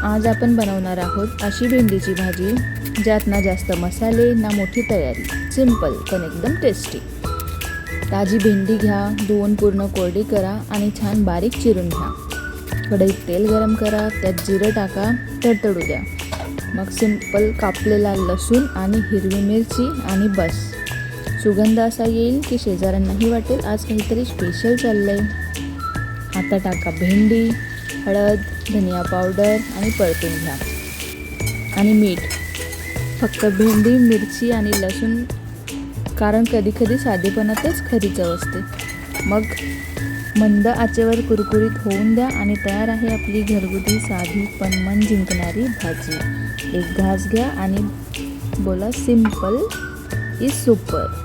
आज आपण बनवणार आहोत अशी भेंडीची भाजी ज्यात ना जास्त मसाले ना मोठी तयारी, सिंपल पण एकदम टेस्टी। ताजी भेंडी घ्या, धुवून पूर्ण कोरडी करा आणि छान बारीक चिरून घ्या। कढईत तेल गरम करा, त्यात जिरं टाका, तडतडू द्या। मग सिंपल कापलेला लसूण आणि हिरवी मिरची आणि बस। सुगंध असा येईल की शेजाऱ्यांनाही वाटेल आज काहीतरी स्पेशल चाललंय। आता टाका भेंडी, हळद, धनिया पावडर आणि परतून घ्या आणि मीठ। फक्त भेंडी, मिरची आणि लसूण, कारण कधी साधेपणातच खरी चव असते। मग मंद आचेवर कुरकुरीत होऊन द्या आणि तयार आहे आपली घरगुती साधी पण मन जिंकणारी भाजी। एक घास घ्या आणि बोला सिंपल इज सुपर।